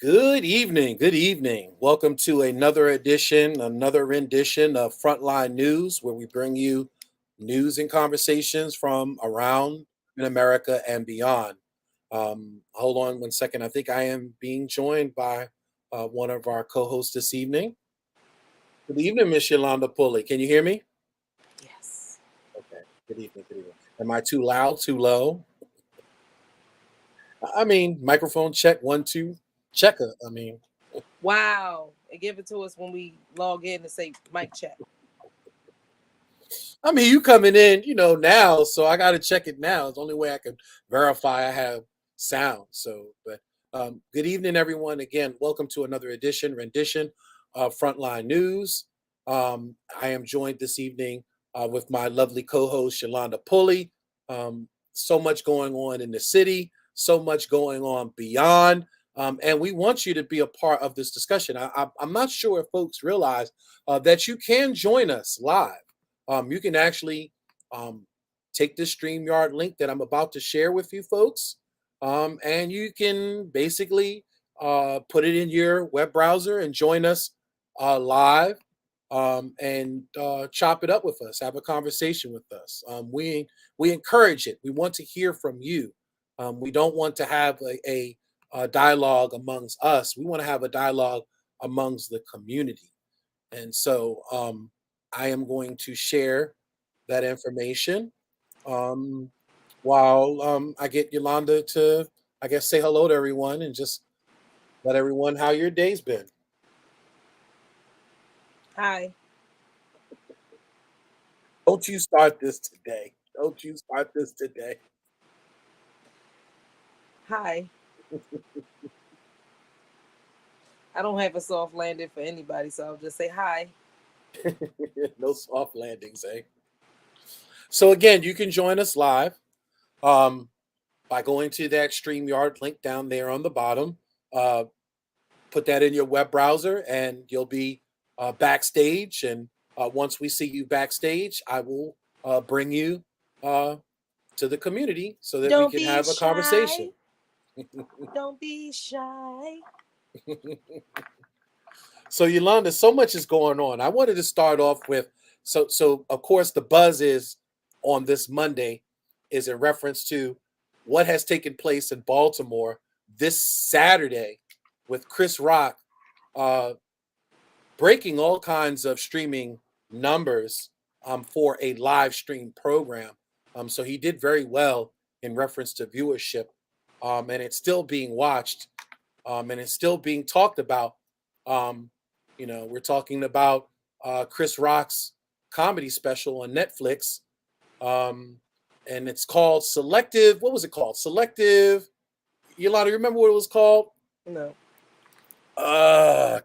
Good evening. Good evening. Welcome to another rendition of Frontline News, where we bring you news and conversations from around in America and beyond. Hold on one second. I think I am being joined by one of our co-hosts this evening. Good evening, Miss Yolanda Pulley. Can you hear me? Yes. Okay. Good evening. Good evening. Am I too loud? Too low? I mean, microphone check one, two, checker. Wow. They give it to us when we log in and say mic check. You coming in, now, so I got to check it now. It's the only way I can verify I have sound. But good evening, everyone. Again, welcome to another rendition of Frontline News. I am joined this evening with my lovely co-host Yolanda Pulley. So much going on in the city, so much going on beyond. And we want you to be a part of this discussion. I'm not sure if folks realize that you can join us live. You can actually take this StreamYard link that I'm about to share with you folks, and you can basically put it in your web browser and join us live and chop it up with us, have a conversation with us. We encourage it. We want to hear from you. We don't want to have a dialogue amongst us. We want to have a dialogue amongst the community. And so I am going to share that information um, while I get Yolanda to, I guess, say hello to everyone and just let everyone how your day's been. Hi. Don't you start this today. Don't you start this today. Hi. I don't have a soft landing for anybody, so I'll just say hi. No soft landings, eh? So again, you can join us live by going to that StreamYard link down there on the bottom. Uh, put that in your web browser and you'll be backstage. And once we see you backstage, I will bring you to the community so that we Don't can be have a conversation. shy. Don't be shy. So Yolanda, so much is going on. I wanted to start off with so of course the buzz is on this Monday is in reference to what has taken place in Baltimore this Saturday with Chris Rock uh, breaking all kinds of streaming numbers for a live stream program. So he did very well in reference to viewership, and it's still being watched, and it's still being talked about. Um, we're talking about Chris Rock's comedy special on Netflix, um, and it's called Selective. What was it called? Selective. Yolanda, remember what it was called? No.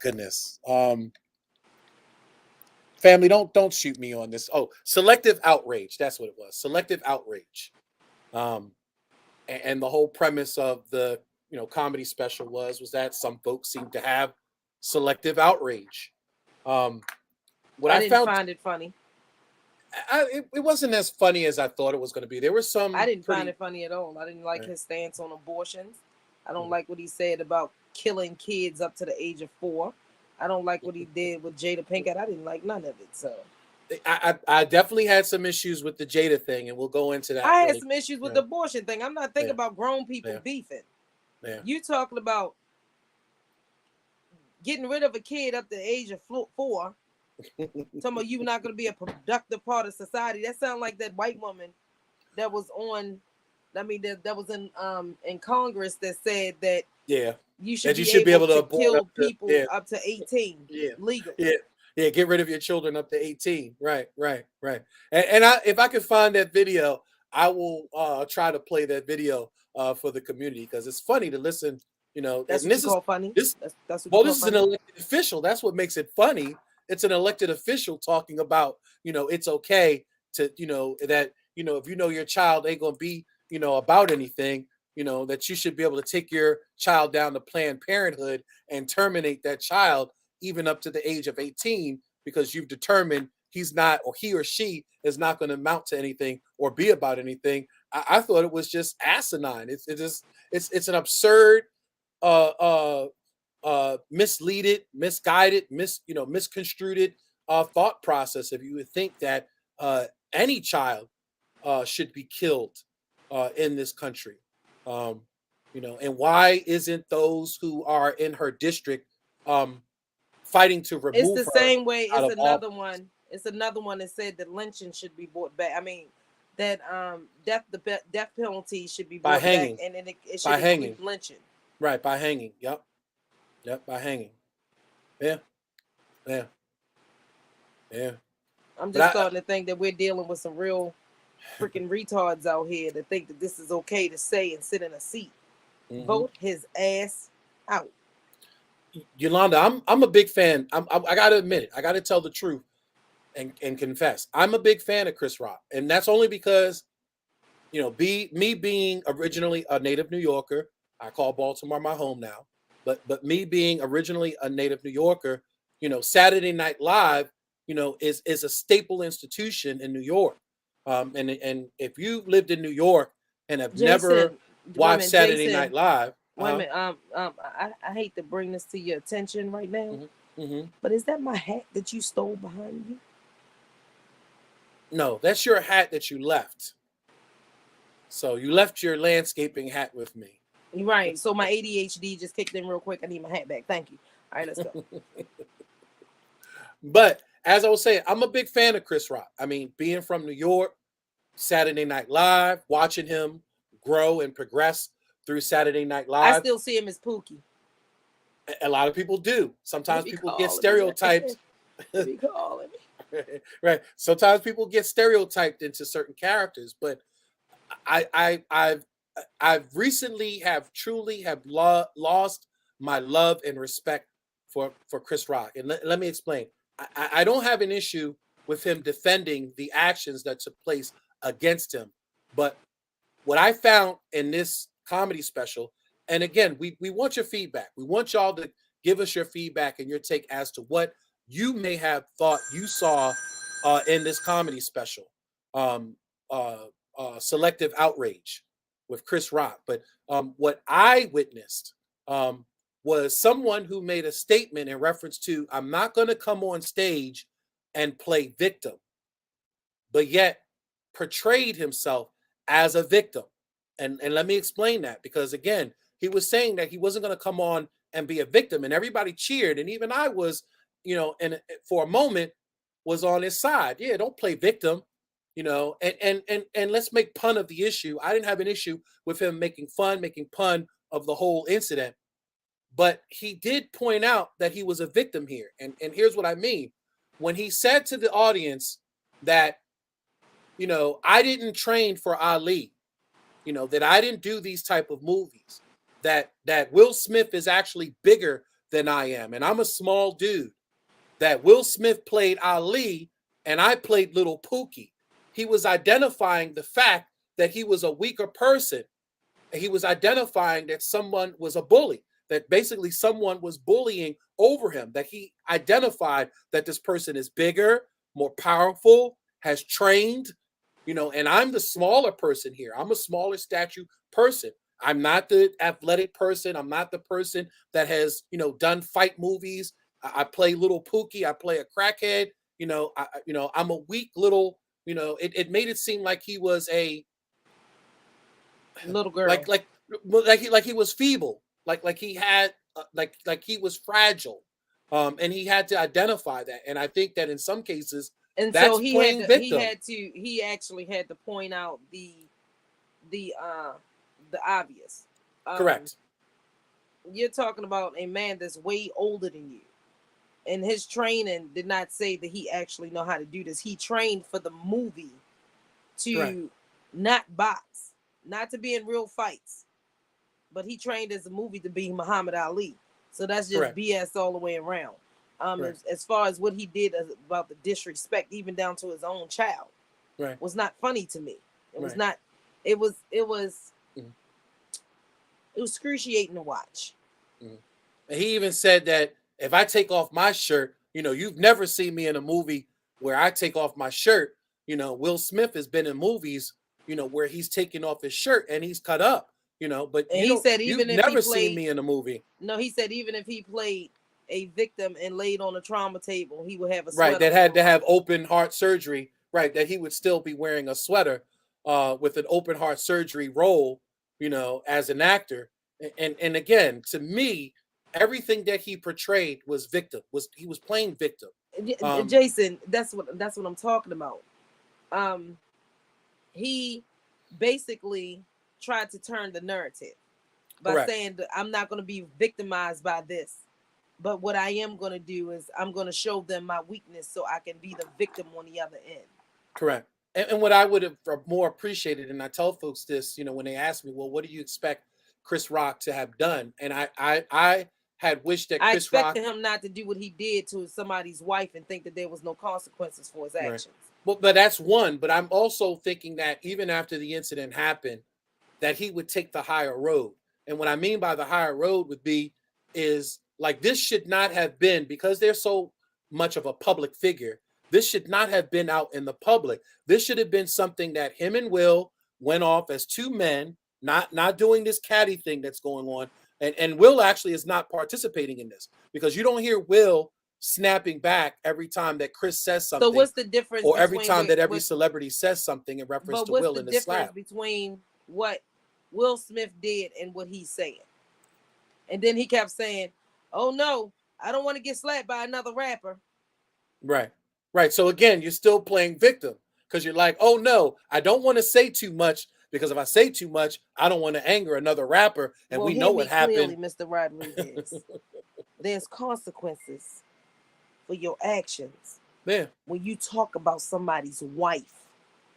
Goodness. Family, don't shoot me on this. Oh, selective outrage. That's what it was. Selective outrage. Um, and the whole premise of the comedy special was that some folks seem to have selective outrage. Um, what I I didn't found, find it funny. it wasn't as funny as I thought it was going to be. There was I some didn't find pretty. it funny at all. I didn't like his stance on abortions. I don't Mhm. like what he said about killing kids up to the age of 4. I don't like what he did with Jada Pinkett. I didn't like none of it. So I definitely had some issues with the Jada thing, and we'll go into that I had really. some issues with Yeah, the abortion thing. I'm not thinking yeah, about grown people yeah, beefing. yeah. You talking about getting rid of a kid up to the age of 4, talking about you not going to be a productive part of society. That sounds like that white woman that was on, that was in Congress that said that Yeah, you should that you be should be able able to to abort up kill to people up to 18 yeah, legally. yeah, yeah. Get rid of your children up to 18. Right, right, right. And if I can find that video, I will try to play that video for the community because it's funny to listen. That's And what you call funny. this. That's what you Well, call this is an funny. elected official. That's what makes it funny. It's an elected official talking about it's okay to that if your child ain't gonna be about anything that you should be able to take your child down to Planned Parenthood and terminate that child even up to the age of 18 because you've determined he's not or he or she is not going to amount to anything or be about anything. I thought it was just asinine. It's an absurd uh, uh, misleaded, misguided, misconstrued thought process if you would think that any child should be killed in this country. Um, and why isn't those who are in her district fighting to It's remove the her same way. out It's of all another one. It's another one that said that lynching should be brought back. I mean, that death penalty should be by brought back, hanging, and it by should include hanging, lynching. right? By hanging. Yep, yep, by hanging. Yeah, yeah, yeah. I'm But just starting to think that we're dealing with some real I, freaking retards out here that think that this is okay to say and sit in a seat. mm-hmm. Vote his ass out. Yolanda, I'm a big fan. I got to admit it. I got to tell the truth and confess. I'm a big fan of Chris Rock, and that's only because me being originally a native New Yorker. I call Baltimore my home now, but me being originally a native New Yorker, Saturday Night Live, is a staple institution in New York. And if you lived in New York and have never Jason, watched women, Saturday Night Jason, Live, women. I hate to bring this to your attention right now, mm-hmm. but is that my hat that you stole behind you? No, that's your hat that you left. So you left your landscaping hat with me. Right. So my ADHD just kicked in real quick. I need my hat back. Thank you. All right, let's go. But as I was saying, I'm a big fan of Chris Rock. I mean, being from New York, Saturday Night Live, watching him grow and progress through Saturday Night I Live. still see him as Pookie. A lot of people do. Sometimes people get calling stereotyped. me. Be calling me. Right. Sometimes people get stereotyped into certain characters, but I've recently truly lost my love and respect for Chris Rock. And let me explain. I don't have an issue with him defending the actions that took place against him. But what I found in this comedy special, and again, we want your feedback. We want y'all to give us your feedback and your take as to what you may have thought you saw in this comedy special. Um, Selective Outrage with Chris Rock. But what I witnessed was someone who made a statement in reference to, I'm not going to come on stage and play victim, but yet portrayed himself as a victim. And let me explain that, because again, he was saying that he wasn't going to come on and be a victim, and everybody cheered. And even I was, and for a moment was on his side. Yeah, don't play victim, and let's make pun of the issue. I didn't have an issue with him making pun of the whole incident, but he did point out that he was a victim here. And here's what I mean. When he said to the audience that, I didn't train for Ali, that I didn't do these type of movies, that Will Smith is actually bigger than I am, and I'm a small dude, that Will Smith played Ali and I played Little Pookie. He was identifying the fact that he was a weaker person. He was identifying that someone was a bully, that basically someone was bullying over him, that he identified that this person is bigger, more powerful, has trained, and I'm the smaller person here. I'm a smaller stature person. I'm not the athletic person. I'm not the person that has, done fight movies. I play Little Pookie. I play a crackhead. I'm a weak little, it made it seem like he was a little girl, like he was feeble, like he had like he was fragile, and he had to identify that. And I think that in some cases, and that's so playing victim. he actually had to point out the obvious. Correct. You're talking about a man that's way older than you, and his training did not say that he actually know how to do this. He trained for the movie to not box, not to be in real fights, but he trained as a movie to be Muhammad Ali. So that's just Correct. BS all the way around. As far as what he did about the disrespect, even down to his own child, was not funny to me. It was not. It was excruciating to watch. And he even said that if I take off my shirt, you've never seen me in a movie where I take off my shirt. Will Smith has been in movies, where he's taking off his shirt and he's cut up. But And he said you've even if he never seen played, me in a movie. no, he said even if he played a victim and laid on a trauma table, he would have a Right, sweater that had to on. have open heart surgery, right, that he would still be wearing a sweater with an open heart surgery role, as an actor. And again, to me, everything that he portrayed was victim. He was playing victim. Jason, that's what I'm talking about. Um, he basically tried to turn the narrative by Correct. saying that I'm not going to be victimized by this. But what I am going to do is I'm going to show them my weakness so I can be the victim on the other end. Correct. And what I would have more appreciated, and I tell folks this, when they ask me, well, what do you expect Chris Rock to have done? And I had wished that I Chris Rock. expected him not to do what he did to somebody's wife and think that there was no consequences for his actions. Right. Well, but that's one. But I'm also thinking that even after the incident happened, that he would take the higher road. And what I mean by the higher road would be is like this should not have been, because they're so much of a public figure. This should not have been out in the public. This should have been something that him and Will went off as two men, not doing this catty thing that's going on. And Will actually is not participating in this, because you don't hear Will snapping back every time that Chris says something. So what's the difference? Or every time that every celebrity says something in reference to Will in the slap. But what's the difference between what Will Smith did and what he's saying? And then he kept saying, "Oh no, I don't want to get slapped by another rapper." Right. Right. So again, you're still playing victim, because you're like, oh no, I don't want to say too much, because if I say too much, I don't want to anger another rapper. And we know what happened. Clearly, Mr. Rodriguez. There's consequences for your actions. Yeah. When you talk about somebody's wife.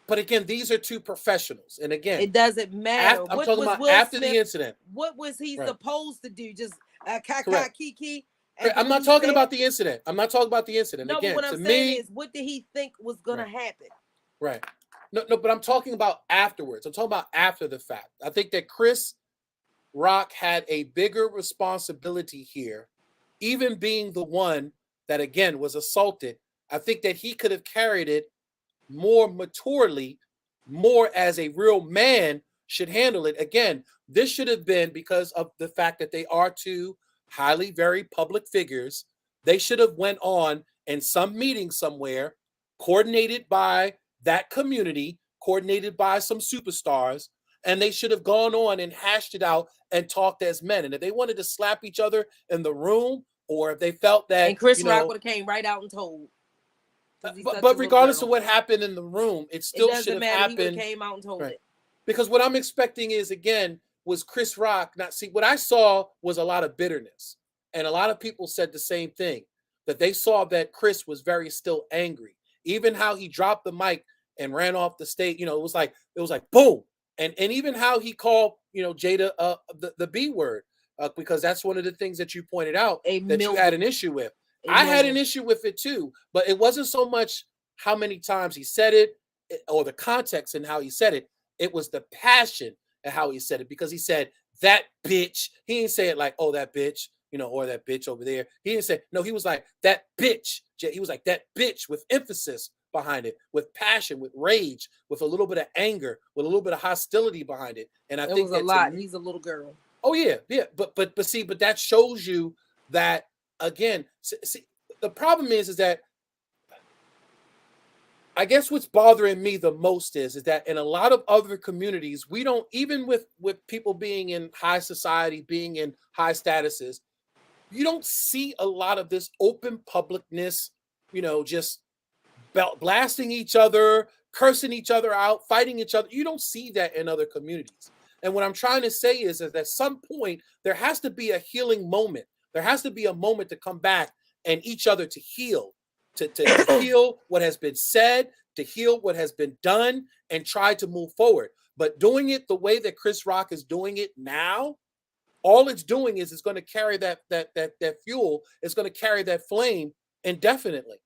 But again, these are two professionals. And again, it doesn't matter. I'm talking about after the incident. What was he supposed to do? Just kiki? I'm not talking about the incident. I'm not talking about the incident. No, again, but what I'm saying is, what did he think was gonna happen? Right. No, but I'm talking about afterwards. I'm talking about after the fact. I think that Chris Rock had a bigger responsibility here, even being the one that again was assaulted. I think that he could have carried it more maturely, more as a real man should handle it. Again, this should have been, because of the fact that they are two highly very public figures, they should have went on in some meeting somewhere, coordinated by that community, coordinated by some superstars, and they should have gone on and hashed it out and talked as men. And if they wanted to slap each other in the room, or if they felt that, and Chris Rock would have came right out and told. But regardless of what happened in the room, it still should have happened. He would have came out and told it. Because what I'm expecting is, again, was Chris Rock not see what I saw was a lot of bitterness. And a lot of people said the same thing, that they saw that Chris was very still angry. Even how he dropped the mic and ran off the stage, it was like boom. And even how he called, Jada the B word, because that's one of the things that you pointed out that you had an issue with. I had an issue with it too, but it wasn't so much how many times he said it or the context and how he said it. It was the passion and how he said it, because he said that bitch. He didn't say it like, oh, that bitch, or that bitch over there. He didn't say, no, he was like, that bitch. He was like, that bitch, with emphasis behind it, with passion, with rage, with a little bit of anger, with a little bit of hostility behind it. And I think was a lot. He's a little girl. Oh yeah. But that shows you that, again, see, the problem is that I guess what's bothering me the most is that in a lot of other communities, we don't, even with people being in high society, being in high statuses, you don't see a lot of this open publicness, just blasting each other, cursing each other out, fighting each other. You don't see that in other communities. And what I'm trying to say is that at some point, there has to be a healing moment. There has to be a moment to come back and each other to heal. To heal what has been said, to heal what has been done, and try to move forward. But doing it the way that Chris Rock is doing it now, all it's doing is it's going to carry that fuel. It's going to carry that flame indefinitely.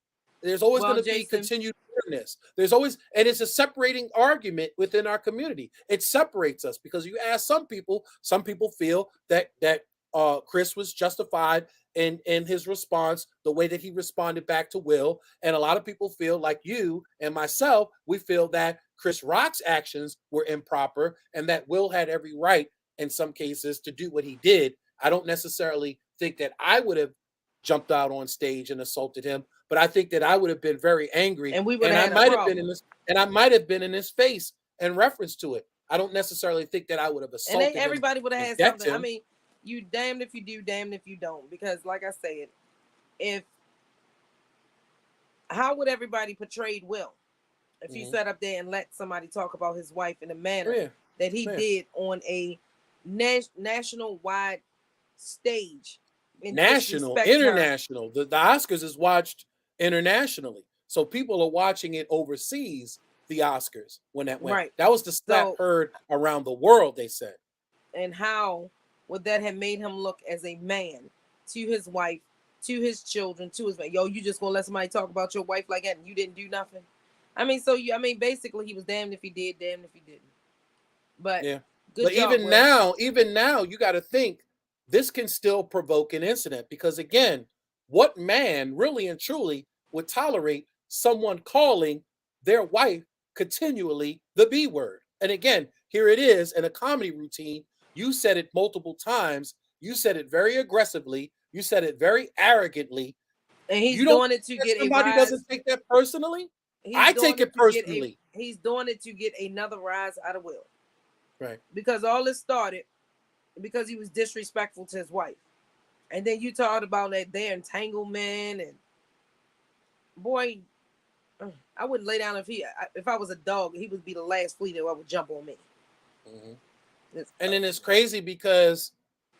There's always going to be continued bitterness. There's always, and it's a separating argument within our community. It separates us, because you ask some people feel that Chris was justified in his response, the way that he responded back to Will. And a lot of people feel like you and myself, we feel that Chris Rock's actions were improper and that Will had every right in some cases to do what he did. I don't necessarily think that I would have jumped out on stage and assaulted him, but I think that I would have been very angry, And we would and have I had a might have been problem. and I might have been in his face in reference to it. I don't necessarily think that I would have And assaulted him everybody would have and had decked something. I him. mean, you damned if you do, damned if you don't. Because like I said, if how would everybody portrayed Will if he sat up there and let somebody talk about his wife in a manner that he did on a national wide stage and National, disrespect her? international. The Oscars is watched internationally, so people are watching it overseas. The Oscars when that went, Right. that was the slap So, heard around the world. They said, and how would that have made him look as a man to his wife, to his children, to his yo? You just gonna let somebody talk about your wife like that and you didn't do nothing? I mean, so you, I mean, basically, he was damned if he did, damned if he didn't. But yeah. good But job, Will. even now, you got to think this can still provoke an incident because again, what man really and truly would tolerate someone calling their wife continually the B word? And again, here it is in a comedy routine. You said it multiple times. You said it very aggressively. You said it very arrogantly. And he's You don't doing think it to that get a somebody rise. doesn't take that personally? He's I doing take it it to get a. personally. He's doing it to get another rise out of Will. Right. Because all this started because he was disrespectful to his wife, and then you talked about that their entanglement and boy, I wouldn't lay down if I was a dog. He would be the last flea that would jump on me. Mm-hmm. And then it's crazy because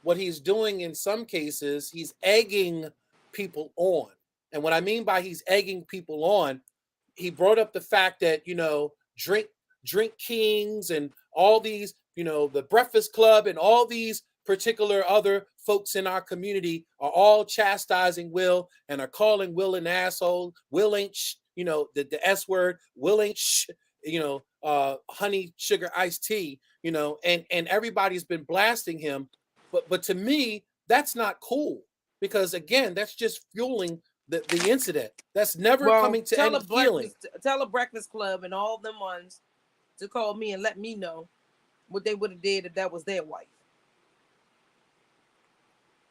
what he's doing in some cases, he's egging people on. And what I mean by he's egging people on, he brought up the fact that, drink kings and all these, the Breakfast Club and all these particular other folks in our community are all chastising Will and are calling Will an asshole. Will ain't, the S word. Will ain't, honey, sugar, iced tea, and everybody's been blasting him. But to me, that's not cool because again, that's just fueling the incident. That's never coming to any healing. Tell a Breakfast Club and all them ones to call me and let me know what they would have did if that was their wife.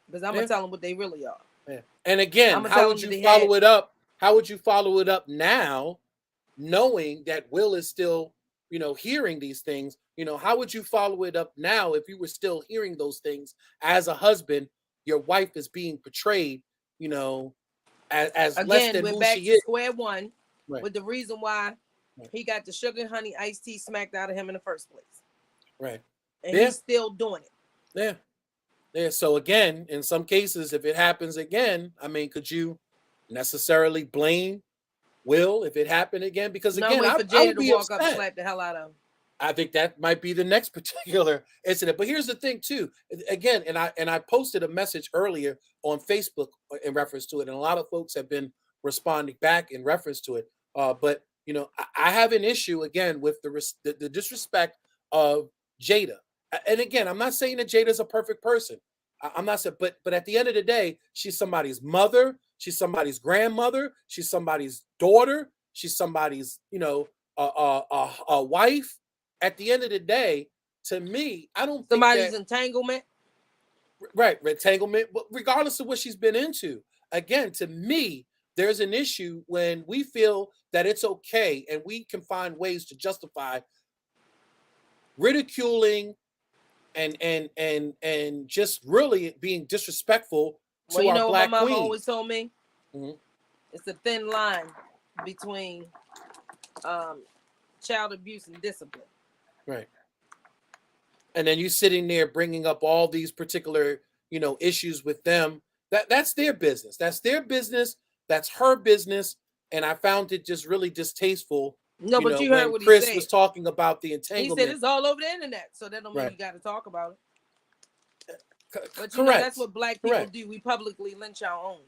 Because I'm gonna tell them what they really are. Yeah. And again, how would you follow it up? How would you follow it up now, knowing that Will is still, hearing these things? How would you follow it up now if you were still hearing those things as a husband? Your wife is being portrayed, as again, less than we're who back she to is. square one with the reason why he got the sugar and honey iced tea smacked out of him in the first place. Right. And he's still doing it. Yeah. Yeah. So again, in some cases, if it happens again, I mean, could you necessarily blame Will if it happened again? Because again, I would be walk upset. up and slap the hell out of him. I think that might be the next particular incident. But here's the thing, too. Again, and I posted a message earlier on Facebook in reference to it, and a lot of folks have been responding back in reference to it. But I have an issue again with the disrespect of Jada. And again, I'm not saying that Jada's a perfect person. I'm not saying, but at the end of the day, she's somebody's mother, she's somebody's grandmother, she's somebody's daughter, she's somebody's a wife. At the end of the day, to me, I don't think somebody's entanglement. Right, entanglement, regardless of what she's been into. Again, to me, there's an issue when we feel that it's okay and we can find ways to justify ridiculing and just really being disrespectful to our black my mom queens. always told me? It's a thin line between child abuse and discipline. Right. And then you sitting there bringing up all these particular, issues with them. That's their business. That's their business. That's her business. And I found it just really distasteful. No, but you heard what Chris he said. was talking about the entanglement. He said it's all over the internet, so that don't mean you got to talk about it. But that's what black people do. We publicly lynch our own.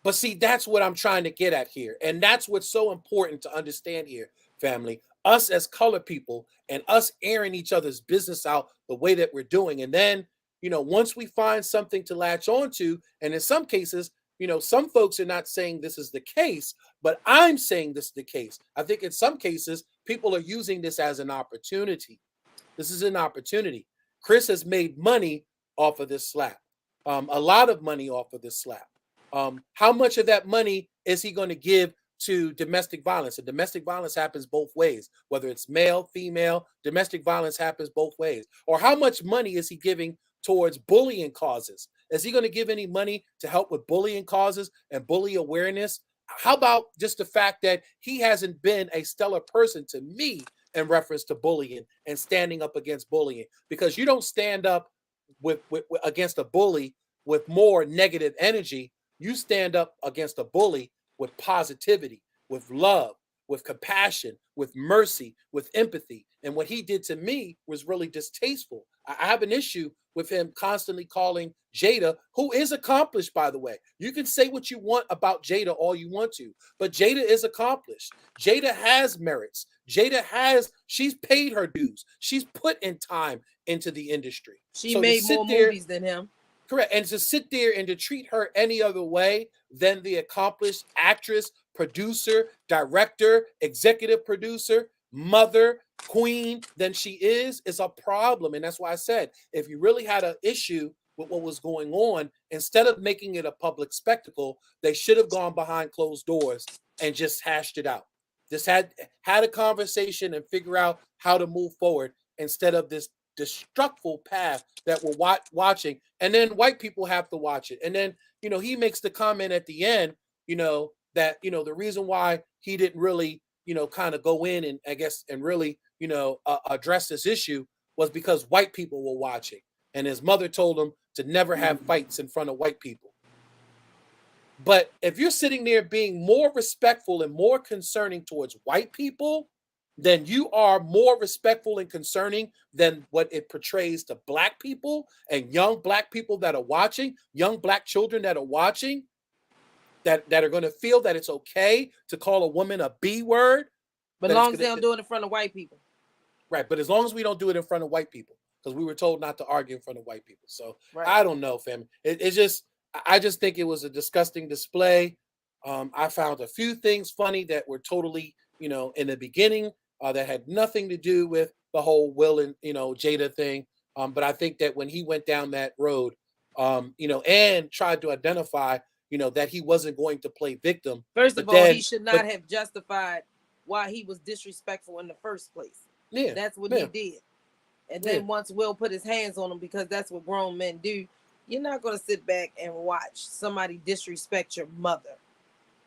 But see, that's what I'm trying to get at here. And that's what's so important to understand here, family. Us as colored people and us airing each other's business out the way that we're doing. And then, once we find something to latch onto, and in some cases, some folks are not saying this is the case, but I'm saying this is the case. I think in some cases, people are using this as an opportunity. This is an opportunity. Chris has made money off of this slap, a lot of money off of this slap. How much of that money is he going to give to domestic violence? And domestic violence happens both ways, whether it's male, female, domestic violence happens both ways. Or how much money is he giving towards bullying causes? Is he going to give any money to help with bullying causes and bully awareness? How about just the fact that he hasn't been a stellar person to me in reference to bullying and standing up against bullying? Because you don't stand up with against a bully with more negative energy. You stand up against a bully with positivity, with love, with compassion, with mercy, with empathy. And what he did to me was really distasteful. I have an issue with him constantly calling Jada, who is accomplished, by the way. You can say what you want about Jada all you want to, but Jada is accomplished. Jada has merits. She's paid her dues. She's put in time into the industry. She made more movies than him. Correct. And to sit there and to treat her any other way than the accomplished actress, producer, director, executive producer, mother, queen than she is a problem. And that's why I said, if you really had an issue with what was going on, instead of making it a public spectacle, they should have gone behind closed doors and just hashed it out. Just had a conversation and figure out how to move forward instead of this destructive path that we're watching. And then white people have to watch it. And then, he makes the comment at the end, that, the reason why he didn't really, kind of go in and I guess, and really, address this issue was because white people were watching. And his mother told him to never have fights in front of white people. But if you're sitting there being more respectful and more concerning towards white people, then you are more respectful and concerning than what it portrays to black people and young black people that are watching, young black children that are watching, that are going to feel that it's okay to call a woman a B word. But as long as they don't do it in front of white people. Right. But as long as we don't do it in front of white people, because we were told not to argue in front of white people. So right. I don't know, fam. I just think it was a disgusting display. I found a few things funny that were totally, in the beginning, that had nothing to do with the whole Will and, Jada thing. But I think that when he went down that road, and tried to identify, that he wasn't going to play victim. First of all, he should not have justified why he was disrespectful in the first place. Yeah, that's what he did. And then once Will put his hands on him, because that's what grown men do, you're not going to sit back and watch somebody disrespect your mother.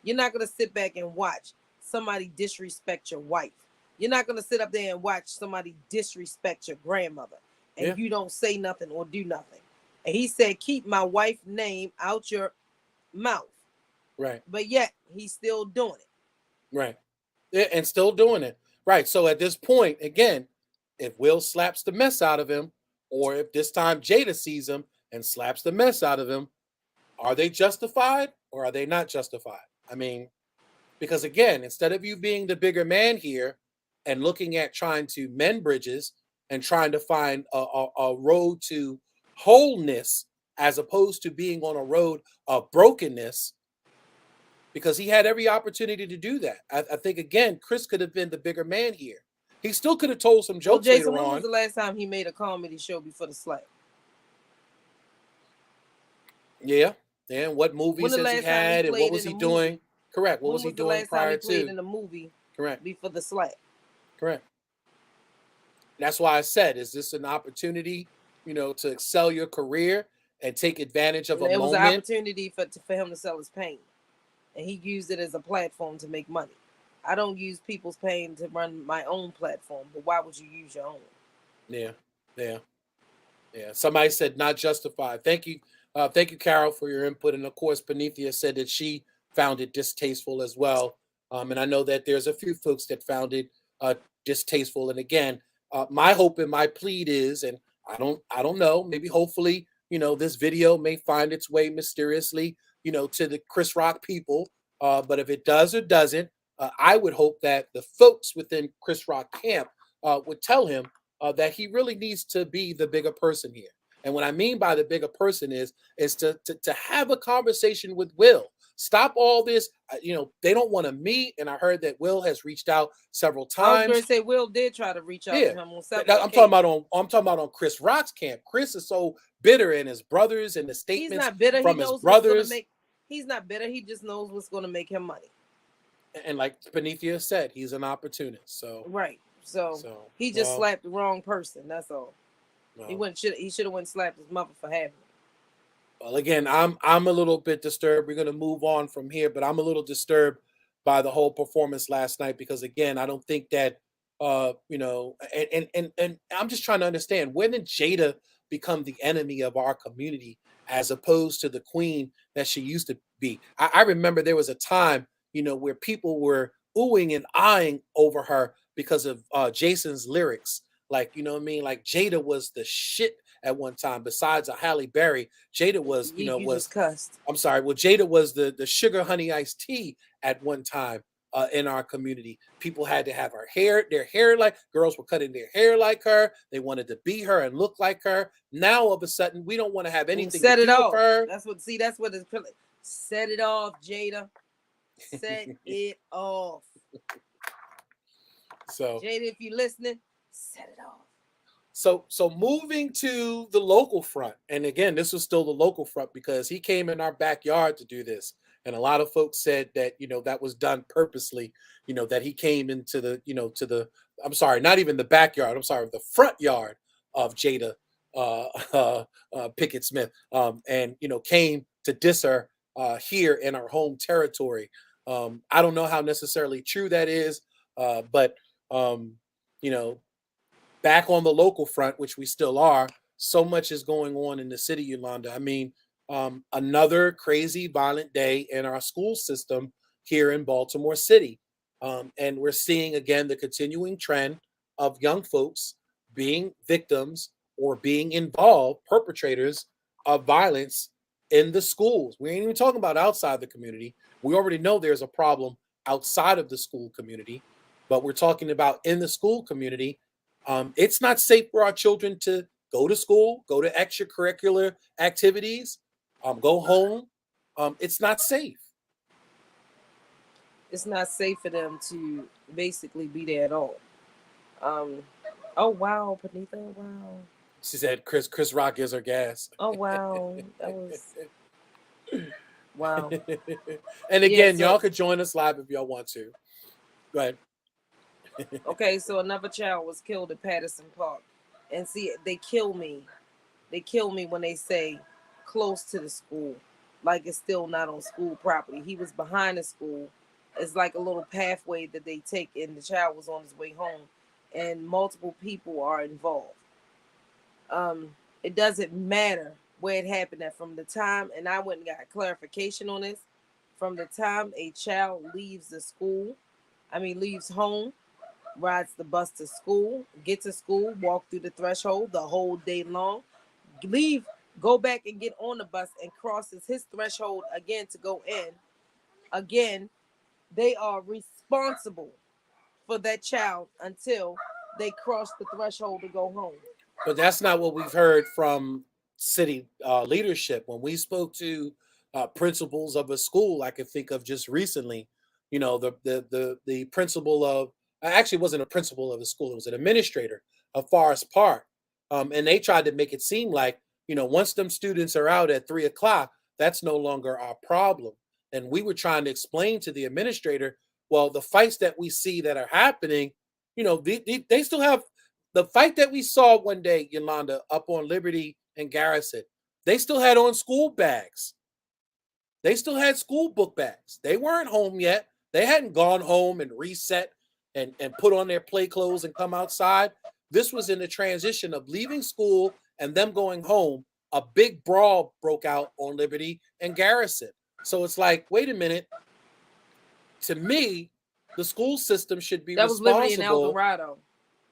You're not going to sit back and watch somebody disrespect your wife. You're not going to sit up there and watch somebody disrespect your grandmother and you don't say nothing or do nothing. And he said, keep my wife's name out your mouth. Right. But yet he's still doing it. Right. Yeah, and still doing it. Right. So at this point, again, if Will slaps the mess out of him, or if this time Jada sees him and slaps the mess out of him, are they justified or are they not justified? I mean, because again, instead of you being the bigger man here and looking at trying to mend bridges and trying to find a road to wholeness as opposed to being on a road of brokenness, because he had every opportunity to do that. I think, again, Chris could have been the bigger man here. He still could have told some jokes Jason, later on. When was the last time he made a comedy show before the slap? Yeah. And what movies has he had and what was he doing? Correct. What was he doing prior to? When was the last time he played in a movie? Correct. Before the slap? Correct. That's why I said, is this an opportunity, to excel your career and take advantage of a moment? It was an opportunity for him to sell his pain. And he used it as a platform to make money. I don't use people's pain to run my own platform, but why would you use your own? Yeah. Somebody said not justified. Thank you, Carol, for your input. And of course, Panethia said that she found it distasteful as well. And I know that there's a few folks that found it distasteful. And again, my hope and my plead is, and I don't know, maybe hopefully, this video may find its way mysteriously, to the Chris Rock people. But if it does or doesn't, I would hope that the folks within Chris Rock camp would tell him that he really needs to be the bigger person here. And what I mean by the bigger person is to have a conversation with Will Stop all this. They don't want to meet. And I heard that Will has reached out several I was going times. to say Will did try to reach out Yeah, to him on several I'm talking occasions. about on Chris Rock's camp. Chris is so bitter in his brothers and the He's statements not bitter. He from his knows what's going to brothers. make. He's not bitter. He just knows what's going to make him money. And like Benithia said, he's an opportunist. So Right. So he just slapped the wrong person. That's all. Well, He should have went and slapped his mother for having it. Well, again, I'm a little bit disturbed. We're gonna move on from here, but I'm a little disturbed by the whole performance last night because again, I don't think that and I'm just trying to understand, when did Jada become the enemy of our community as opposed to the queen that she used to be? I remember there was a time, where people were oohing and eyeing over her because of Jason's lyrics. Like, you know what I mean? Like Jada was the shit at one time. Besides a Halle Berry, Jada was, You just cussed. I'm sorry. Well, Jada was the sugar honey iced tea at one time in our community. People had to have their hair like girls were cutting their hair like her. They wanted to be her and look like her. Now all of a sudden, we don't want to have anything to do with her. That's what it's set it off, Jada. Set it off. So Jada, if you're listening, set it off. So moving to the local front, and again, this was still the local front because he came in our backyard to do this, and a lot of folks said that that was done purposely. That he came into I'm sorry, not even the backyard. I'm sorry, the front yard of Jada Pickett Smith, and came to diss her here in our home territory. I don't know how necessarily true that is, but you know back on the local front, which we still are, so much is going on in the city, Yolanda. I mean, another crazy violent day in our school system here in Baltimore City. And we're seeing again the continuing trend of young folks being victims or being involved, perpetrators of violence in the schools. We ain't even talking about outside the community. We already know there's a problem outside of the school community, but we're talking about in the school community. It's not safe for our children to go to school, go to extracurricular activities, go home. It's not safe. It's not safe for them to basically be there at all. Oh wow, Panitha, wow. She said Chris Rock gives her gas. Oh wow. That was wow. And again, y'all could join us live if y'all want to. Go ahead. Okay, so another child was killed at Patterson Park. And see, they kill me. They kill me when they say close to the school. Like it's still not on school property. He was behind the school. It's like a little pathway that they take, and the child was on his way home, and multiple people are involved. It doesn't matter where it happened at from the time, and I went and got clarification on this. From the time a child leaves leaves home, rides the bus to school, get to school, walk through the threshold the whole day long, leave, go back and get on the bus and crosses his threshold again to go in. Again, they are responsible for that child until they cross the threshold to go home. But that's not what we've heard from city leadership. When we spoke to principals of a school, I could think of just recently, the principal of actually wasn't a principal of a school; it was an administrator of Forest Park, and they tried to make it seem like once them students are out at 3 o'clock, that's no longer our problem. And we were trying to explain to the administrator, well, the fights that we see that are happening, they still have the fight that we saw one day, Yolanda, up on Liberty and Garrison. They still had on school bags. They still had school book bags. They weren't home yet. They hadn't gone home and reset and put on their play clothes and come outside. This was in the transition of leaving school and them going home. A big brawl broke out on Liberty and Garrison. So it's like, wait a minute. To me, the school system should be responsible. That was Liberty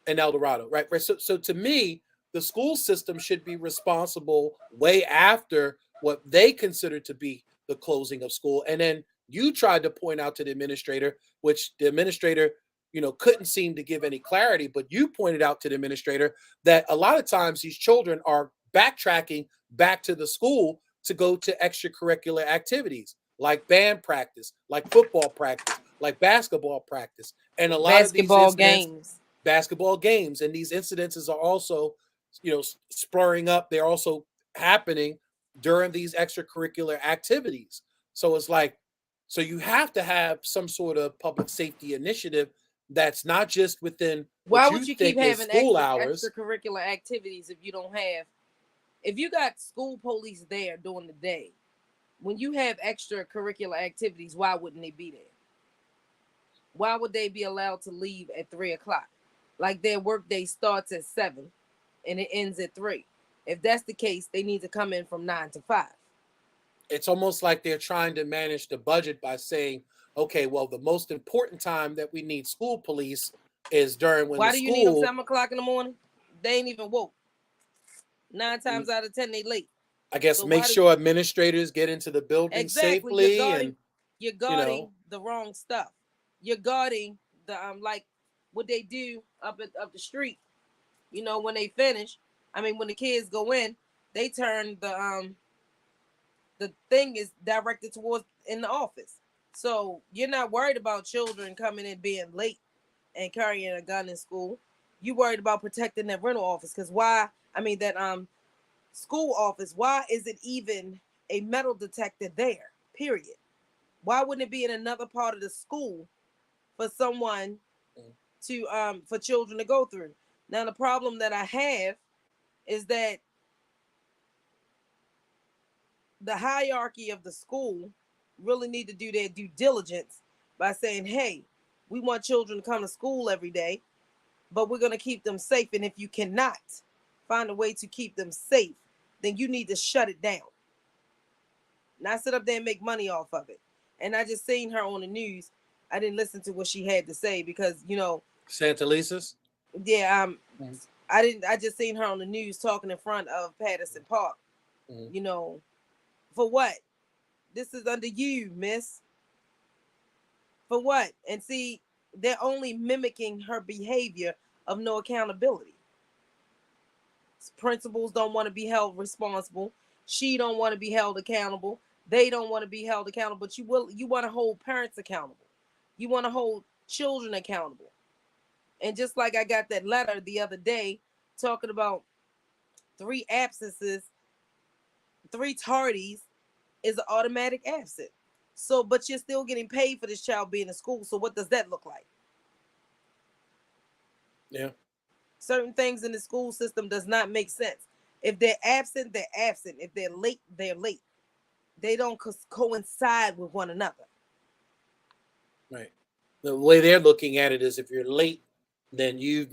and El Dorado, right? So to me, the school system should be responsible way after what they consider to be the closing of school. And then you tried to point out to the administrator, which the administrator, couldn't seem to give any clarity, but you pointed out to the administrator that a lot of times these children are backtracking back to the school to go to extracurricular activities. like band practice, like football practice, like basketball practice. And a lot of these Basketball incidents, games. basketball games, and these incidences are also, spurring up. They're also happening during these extracurricular activities. So it's like, so you have to have some sort of public safety initiative that's not just within Why what you would you keep think is having school hours. extracurricular activities if you don't have, if you got school police there during the day, when you have extracurricular activities, why wouldn't they be there? Why would they be allowed to leave at 3 o'clock? Like their workday starts at 7 and it ends at 3. If that's the case, they need to come in from 9 to 5. It's almost like they're trying to manage the budget by saying, okay, well, the most important time that we need school police is during when Why the do you need them school. 7 o'clock in the morning? They ain't even woke. 9 times out of 10, they late. I guess So make sure administrators get into the building exactly safely, and you're guarding the wrong stuff. You're guarding the like what they do up the street. You know, when they finish, I mean when the kids go in, they turn the thing is directed towards in the office. So you're not worried about children coming in being late and carrying a gun in school. You worried about protecting that rental office, because why? I mean that school office. Why is it even a metal detector there? Period. Why wouldn't it be in another part of the school for someone to for children to go through? Now the problem that I have is that the hierarchy of the school really need to do their due diligence by saying, hey, we want children to come to school every day, but we're going to keep them safe. And if you cannot find a way to keep them safe, then you need to shut it down. Not sit up there and make money off of it. And I just seen her on the news. I didn't listen to what she had to say because, Santa Lisa's. Yeah, I just seen her on the news talking in front of Patterson Park. For what? This is under you, miss. For what? And see, they're only mimicking her behavior of no accountability. Principals don't want to be held responsible. She don't want to be held accountable. They don't want to be held accountable. But you want to hold parents accountable. You want to hold children accountable. And just like I got that letter the other day talking about 3 absences, 3 tardies is an automatic absent. So, but you're still getting paid for this child being in school. So what does that look like? Yeah. Certain things in the school system does not make sense. If they're absent, they're absent. If they're late, they're late. They don't coincide with one another. Right. The way they're looking at it is, if you're late, then you've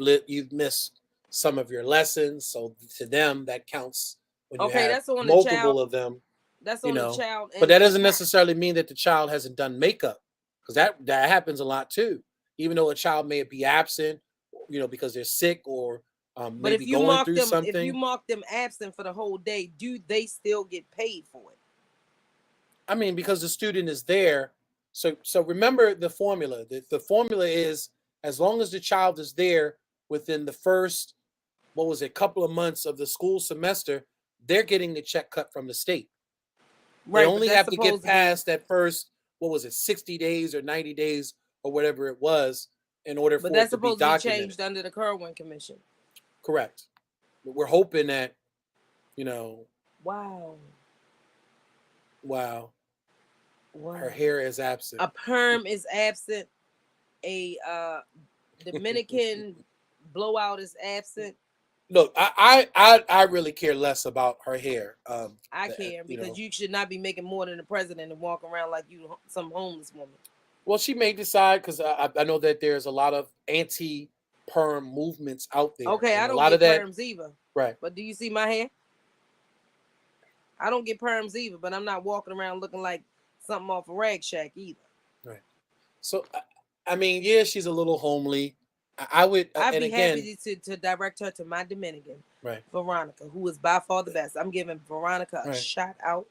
missed some of your lessons. So to them, that counts when you have that's on multiple the child. of them. That's on the child. But that doesn't necessarily mean that the child hasn't done makeup, because that happens a lot too. Even though a child may be absent, because they're sick or maybe going through something. If you mark them absent for the whole day, do they still get paid for it? I mean, because the student is there. So remember the formula. The formula is, as long as the child is there within the first, couple of months of the school semester, they're getting the check cut from the state. Right, they only have to get past that first, 60 days or 90 days or whatever it was, in order for it to be documented. But that's supposed to be changed under the Kerwin Commission. Correct. But we're hoping that, Wow. Her hair is absent. A perm is absent. A Dominican blowout is absent. Look, I really care less about her hair. I care because you should not be making more than the president and walk around like you some homeless woman. Well, she may decide, because I know that there's a lot of anti-perm movements out there. Okay, I don't get perms either. Right. But do you see my hair? I don't get perms either, but I'm not walking around looking like something off a Rag Shack either. Right. So, I mean, yeah, she's a little homely. I'd be happy to direct her to my Dominican, right, Veronica, who is by far the best. I'm giving Veronica a shout out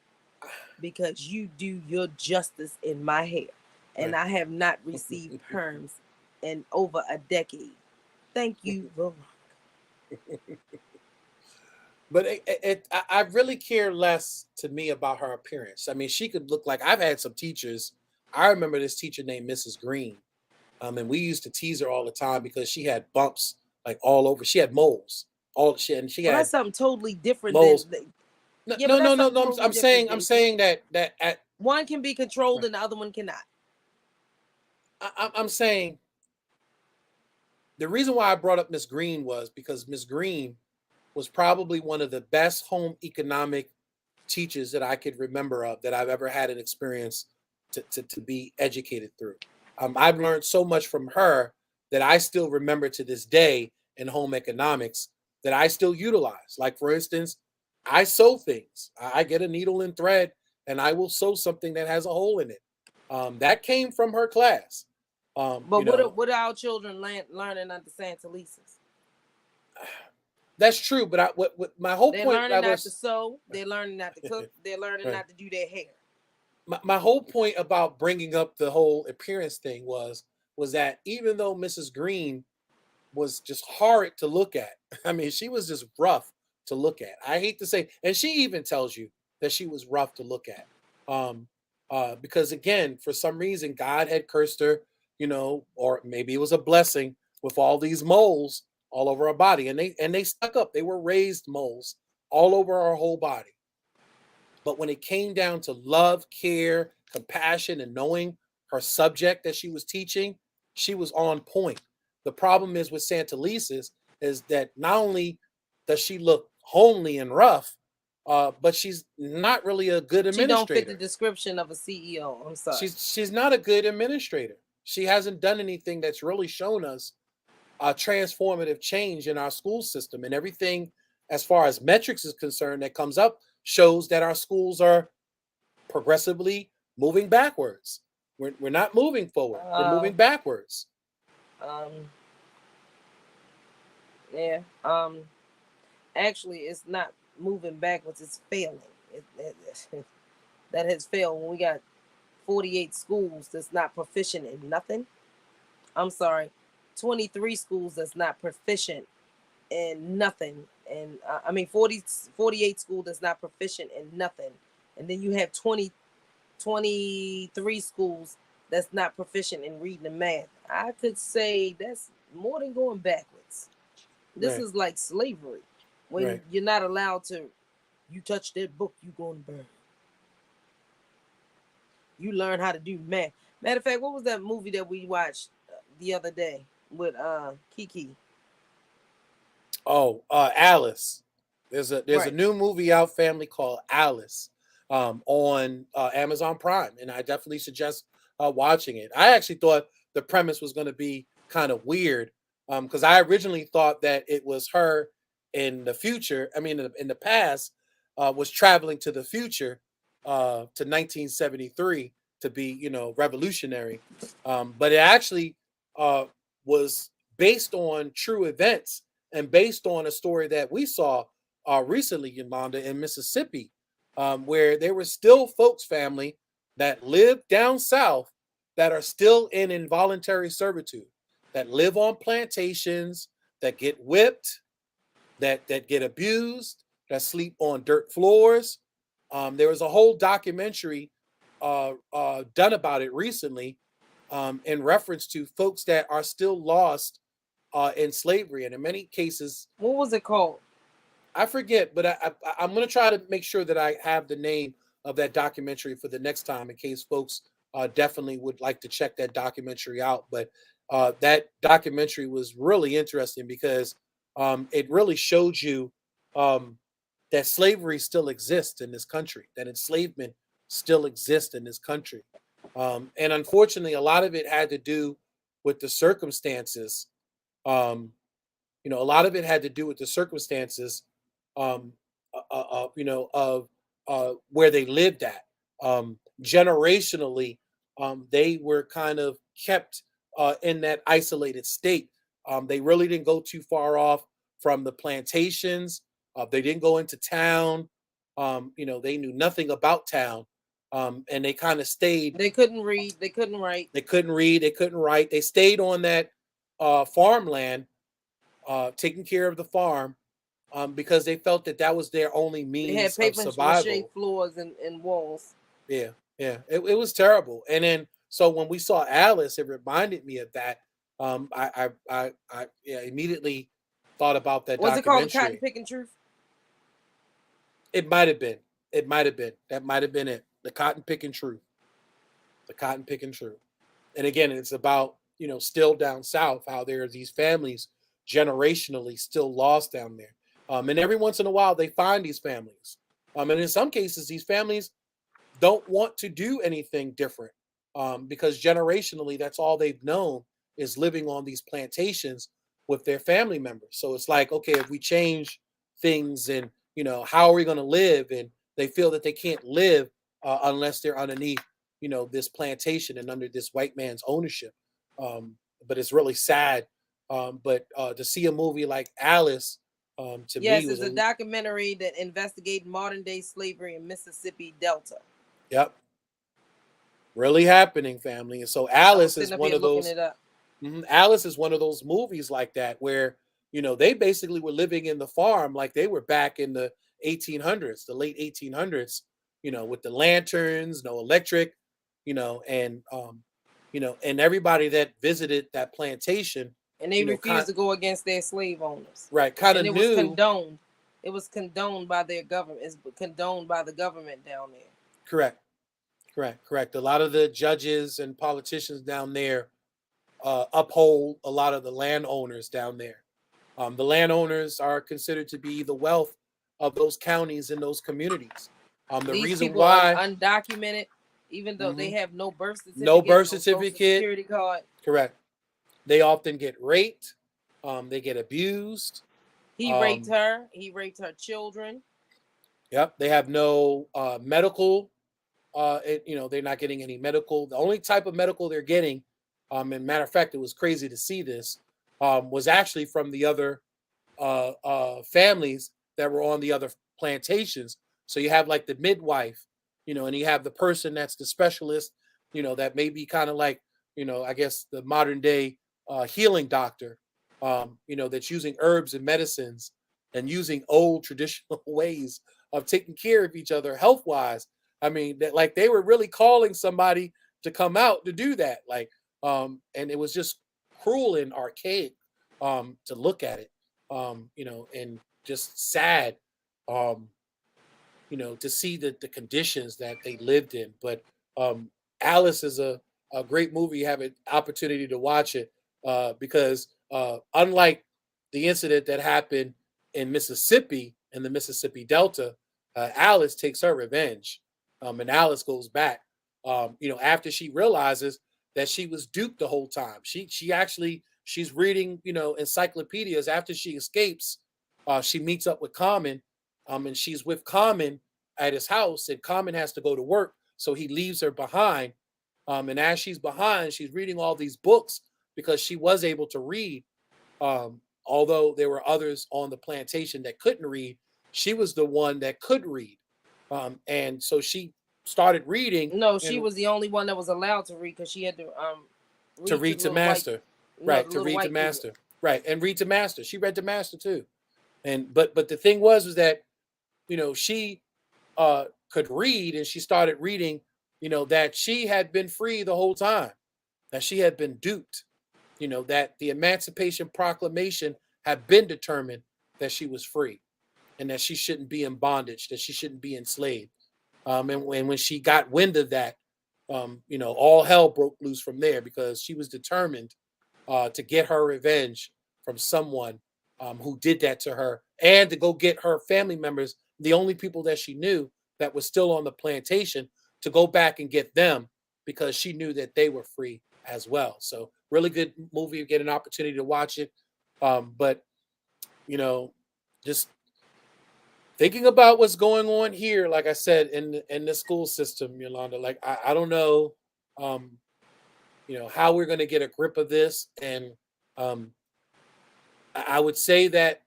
because you do your justice in my hair. And I have not received perms in over a decade. Thank you, Veronica. But I really care less to me about her appearance. I mean, she could look like I've had some teachers. I remember this teacher named Mrs. Green, and we used to tease her all the time because she had bumps like all over. She had moles, all shit, and she Well, that's had something totally different moles. than. No, Yeah, but no, that's no, no, something no. totally different, I'm Jason. saying that at One can be controlled and the other one cannot. I'm saying the reason why I brought up Miss Green was because Miss Green was probably one of the best home economic teachers that I could remember of that I've ever had an experience to be educated through. I've learned so much from her that I still remember to this day in home economics that I still utilize. Like, for instance, I sew things. I get a needle and thread and I will sew something that has a hole in it. That came from her class. But You know, what are our children learning under Santa Lisa's? that's true. But what my whole They're point I learning not to was sew. They're learning not to cook. They're learning right. not to do their hair. My whole point about bringing up the whole appearance thing was that even though Mrs. Green was just horrid to look at, I mean, she was just rough to look at. I hate to say, and she even tells you that she was rough to look at. Um, because again, for some reason, God had cursed her, or maybe it was a blessing with all these moles all over her body, and they stuck up. They were raised moles all over her whole body. But when it came down to love, care, compassion, and knowing her subject that she was teaching, she was on point. The problem is with Santa Lisa's is that not only does she look homely and rough, but she's not really a good She don't fit the administrator. description of a CEO. I'm sorry. She's not a good administrator. She hasn't done anything that's really shown us a transformative change in our school system, and everything as far as metrics is concerned that comes up shows that our schools are progressively moving backwards. We're not moving forward. We're Uh, moving backwards. um, yeah. Actually, it's not moving backwards. It's failing. That has failed. When we got 48 schools that's not proficient in nothing. I'm sorry, 23 schools that's not proficient in nothing. And I mean 48 schools that's not proficient in nothing. And then you have 23 schools that's not proficient in reading and math. I could say that's more than going backwards. This Right, is like slavery. When right. you're not allowed to, you touch that book, you gonna burn. You learn how to do math. Matter of fact, what was that movie that we watched the other day with Kiki? Oh, Alice. There's a Right. new movie out, family, called Alice, on Amazon Prime, and I definitely suggest watching it. I actually thought the premise was going to be kind of weird, because I originally thought that it was her in the future. I mean, in the past, was traveling to the future, to 1973 to be, revolutionary. But it actually uh, was based on true events and based on a story that we saw recently, Yolanda, in Mississippi, where there were still folks, family, that live down south that are still in involuntary servitude, that live on plantations, that get whipped, that get abused, that sleep on dirt floors. There was a whole documentary done about it recently, in reference to folks that are still lost in slavery, and in many cases, What was it called? I forget, but I'm going to try to make sure that I have the name of that documentary for the next time, in case folks definitely would like to check that documentary out. But that documentary was really interesting because it really showed you um, that slavery still exists in this country, that enslavement still exists in this country. And unfortunately, a lot of it had to do with the circumstances. Um, a lot of it had to do with the circumstances, um, of where they lived at. Generationally, they were kind of kept in that isolated state. They really didn't go too far off from the plantations. They didn't go into town. They knew nothing about town, and they kind of stayed. They couldn't read. They couldn't write. They couldn't read. They couldn't write. They stayed on that farmland, taking care of the farm, because they felt that that was their only They had means of paper mache survival. floors and walls. Yeah, yeah, it was terrible. And then so when we saw Alice, it reminded me of that. Yeah, immediately thought about that Was it called the Cotton documentary. Picking Truth? It might have been. It might have been. That might have been it. The cotton picking truth. The cotton picking truth. And again, it's about, still down south, how there are these families generationally still lost down there. And every once in a while they find these families. And in some cases, these families don't want to do anything different, because generationally, that's all they've known is living on these plantations with their family members. So it's like, okay, if we change things, and how are we going to live? And they feel that they can't live unless they're underneath, this plantation and under this white man's ownership. Um, but it's really sad. But to see a movie like Alice, to me Yes, was it's a a documentary that investigates modern day slavery in Mississippi Delta. yep, really happening, family. And so I was Alice sitting is up one here of looking those. it up. Alice is one of those movies like that where they basically were living in the farm like they were back in the 1800s, the late 1800s. With the lanterns, no electric, and everybody that visited that plantation, And they refused kind to go against their slave owners. right, kind And of it was knew. condoned. It was condoned by their government. It's condoned by the government down there. Correct, correct. A lot of the judges and politicians down there uphold a lot of the landowners down there. The landowners are considered to be the wealth of those counties and those communities. The These reason people are why undocumented, even though they mhm, have no birth no certificate, birth no social certificate, security card. correct. They often get raped. They get abused. He raped Um, her. He raped her children. yep, they have no medical. They're not getting any medical. The only type of medical they're getting, and matter of fact, it was crazy to see this, was actually from the other families that were on the other plantations. So you have like the midwife, and you have the person that's the specialist, that may be kind of like, I guess the modern day healing doctor, that's using herbs and medicines and using old traditional ways of taking care of each other health wise. I mean, that like they were really calling somebody to come out to do that. Like, and it was just cruel and archaic to look at it, and just sad, um, to see the conditions that they lived in. But Alice is a great movie. You have an opportunity to watch it, because unlike the incident that happened in Mississippi, in the Mississippi Delta, Alice takes her revenge. And Alice goes back, after she realizes that she was duped the whole time. She's reading, encyclopedias after she escapes. She meets up with Common, and she's with Common at his house, and Common has to go to work, so he leaves her behind. And as she's behind, she's reading all these books because she was able to read. Although there were others on the plantation that couldn't read, she was the one that could read. And so she started reading No, she and was the only one that was allowed to read because she had to to read to read the to little white, master, no, right? the To little read to white people. master, right? And read to master. She read to master too. And but the thing was that she could read, and she started reading, that she had been free the whole time, that she had been duped, that the Emancipation Proclamation had been determined that she was free and that she shouldn't be in bondage, that she shouldn't be enslaved. And when she got wind of that, all hell broke loose from there because she was determined to get her revenge from someone who did that to her, and to go get her family members, the only people that she knew that was still on the plantation, to go back and get them because she knew that they were free as well. So really good movie. You get an opportunity to watch it. But you know, just thinking about what's going on here, like I said, in the school system, Yolanda, like I don't know, um, how we're going to get a grip of this. And um, I would say that,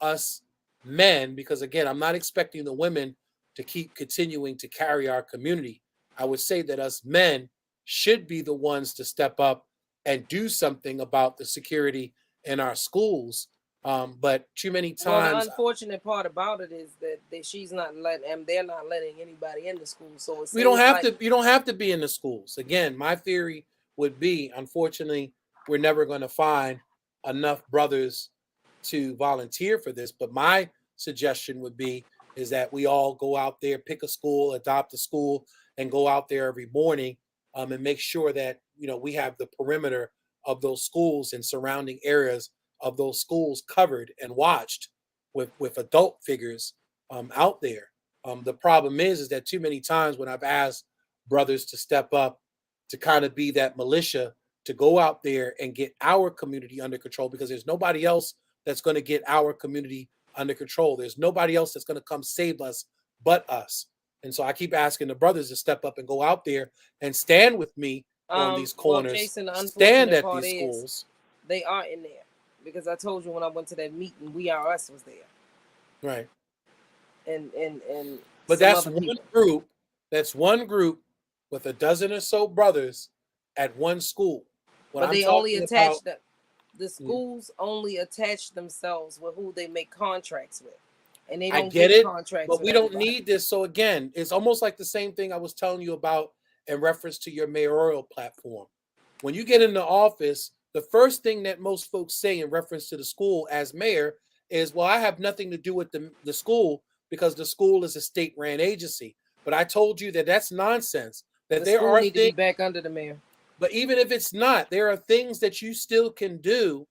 us men, because again, I'm not expecting the women to keep continuing to carry our community. I would say that us men should be the ones to step up and do something about the security in our schools. But too many Well, the times unfortunate part about it is that she's not letting, and they're not letting anybody in the school. So it we don't seems have like to. You don't have to be in the schools. Again, my theory would be, unfortunately, we're never going to find enough brothers to volunteer for this. But my suggestion would be is that we all go out there, pick a school, adopt a school, and go out there every morning, and make sure that we have the perimeter of those schools and surrounding areas of those schools covered and watched with adult figures out there. The problem is that too many times when I've asked brothers to step up to kind of be that militia to go out there and get our community under control, because there's nobody else that's going to get our community under control. There's nobody else that's going to come save us but us. And so I keep asking the brothers to step up and go out there and stand with me on these well, corners, Jason, the stand unfortunate at part these is schools. they are in there because I told you when I went to that meeting, We Are Us was there, Right. and But some that's other one people. group. That's one group with a dozen or so brothers at one school. What But I'm they only talking attach about, the schools only attach themselves with who they make contracts with, and they I don't get get it, contracts but with we don't everybody. need this. So again, it's almost like the same thing I was telling you about in reference to your mayoral platform. When you get into office, the first thing that most folks say in reference to the school as mayor is, well, I have nothing to do with the school because the school is a state-ran agency. But I told you that that's nonsense, that The there school are need to be things, back under the mayor. but even if it's not, there are things that you still can do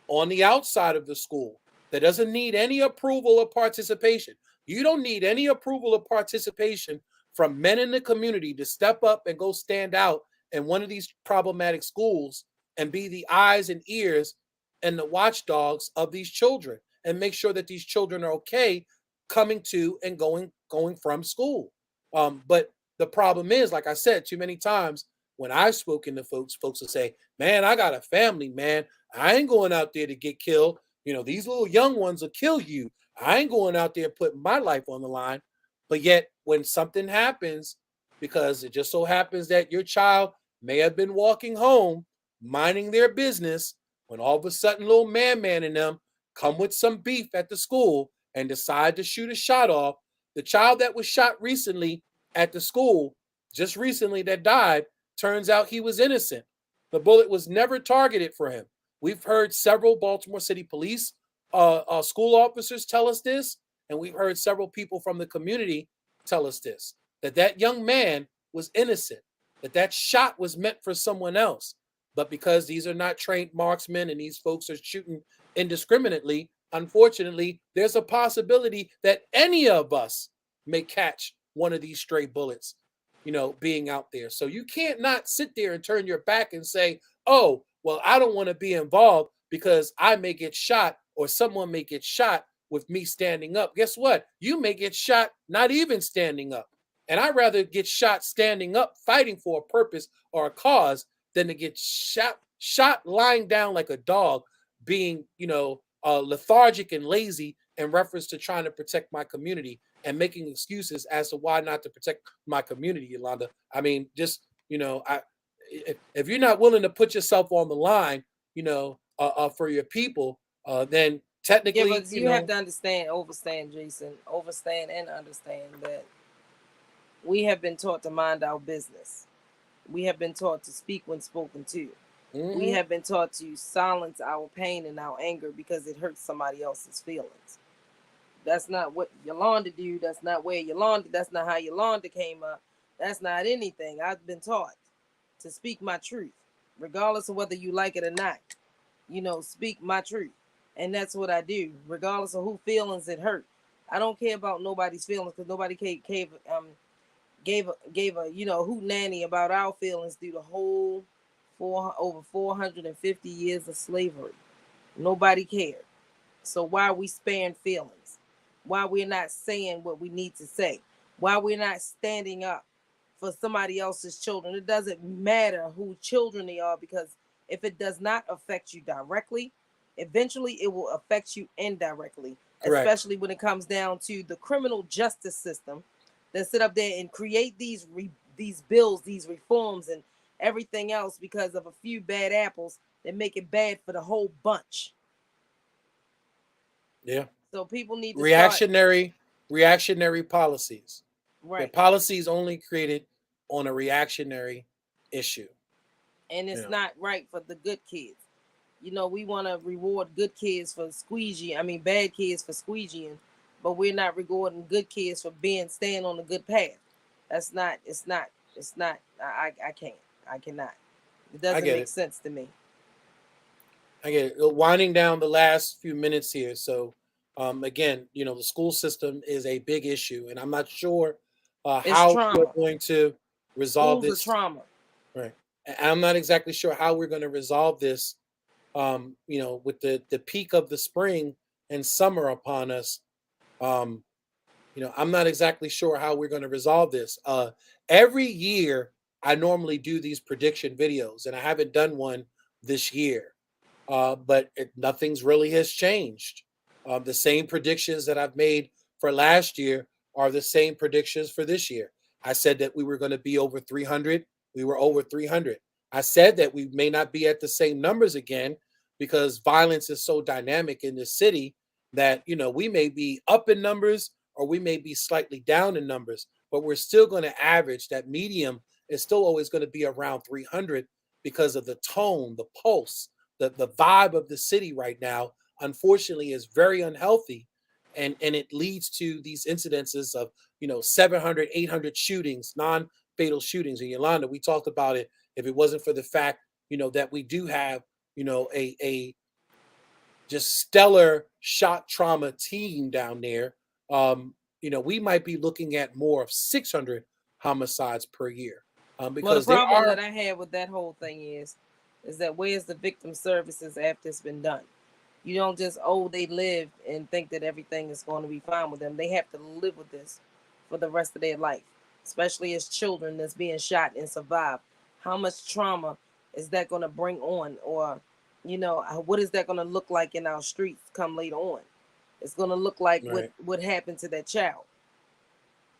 on the outside of the school that doesn't need any approval or participation. You don't need any approval or participation from men in the community to step up and go stand out in one of these problematic schools and be the eyes and ears and the watchdogs of these children and make sure that these children are okay coming to and going from school. But the problem is, like I said, too many times when I've spoken to folks will say, "Man, I got a family, man. I ain't going out there to get killed. These little young ones will kill you. I ain't going out there putting my life on the line." But yet, when something happens, because it just so happens that your child may have been walking home, minding their business, when all of a sudden little man in them come with some beef at the school and decide to shoot a shot off, the child that was shot recently at the school, just recently that died, turns out he was innocent. The bullet was never targeted for him. We've heard several Baltimore City police school officers tell us this, and we've heard several people from the community tell us this, that young man was innocent, that shot was meant for someone else. But because these are not trained marksmen and these folks are shooting indiscriminately, unfortunately, there's a possibility that any of us may catch one of these stray bullets, being out there. So you can't not sit there and turn your back and say, oh, well, I don't want to be involved because I may get shot or someone may get shot with me standing up. Guess what? You may get shot not even standing up. And I'd rather get shot standing up, fighting for a purpose or a cause, than to get shot lying down like a dog, being, lethargic and lazy in reference to trying to protect my community and making excuses as to why not to protect my community, Yolanda. I mean, just, if you're not willing to put yourself on the line, for your people, then Yeah, technically, but you have to understand, Jason, understand and understand that we have been taught to mind our business. We have been taught to speak when spoken to. We mm-hmm. have been taught to silence our pain and our anger because it hurts somebody else's feelings. That's not what Yolanda do. That's not where Yolanda. That's not how Yolanda came up. That's not anything. I've been taught to speak my truth, regardless of whether you like it or not. Speak my truth, and that's what I do, regardless of who feelings it hurt. I don't care about nobody's feelings because nobody gave a hoot nanny about our feelings through the whole over 450 years of slavery. Nobody cared. So why are we sparing feelings? Why we're not saying what we need to say? Why we're not standing up for somebody else's children? It doesn't matter who children they are, because if it does not affect you directly, eventually it will affect you indirectly. Correct. Especially when it comes down to the criminal justice system that sit up there and create these bills, these reforms, and everything else because of a few bad apples that make it bad for the whole bunch. Yeah. So people need to start Reactionary policies. Their right. policies only created on a reactionary issue. And You it's know, not right for the good kids. You know, we want to reward good kids for squeegee. I mean, bad kids for squeegeeing, but we're not rewarding good kids for being staying on the good path. That's not. It's not. It's not. I can't. I cannot. It I doesn't get make it. sense to me. I get it. Winding down the last few minutes here. So, again, the school system is a big issue, and I'm not sure It's how we're trauma. going to resolve Schools are this. trauma. Right. I'm not exactly sure how we're going to resolve this. With the peak of the spring and summer upon us. Um, I'm not exactly sure how we're going to resolve this. Every year, I normally do these prediction videos, and I haven't done one this year. But nothing's really has changed. The same predictions that I've made for last year are the same predictions for this year. I said that we were going to be over 300. We were over 300. I said that we may not be at the same numbers again because violence is so dynamic in this city that we may be up in numbers or we may be slightly down in numbers, but we're still going to average. That medium is still always going to be around 300 because of the tone, the pulse, the vibe of the city right now, unfortunately, is very unhealthy, and it leads to these incidences of 700, 800 shootings, non-fatal shootings. And Yolanda, we talked about it. If it wasn't for the fact that we do have a just stellar shot trauma team down there, we might be looking at more of 600 homicides per year, Well, the because there problem that are I have with that whole thing is that where's the victim services after it's been done? You don't just they lived and think that everything is going to be fine with them. They have to live with this for the rest of their life, especially as children that's being shot and survive. How much trauma is that going to bring on, or what is that going to look like in our streets come later on? It's going to look like right. what happened to that child.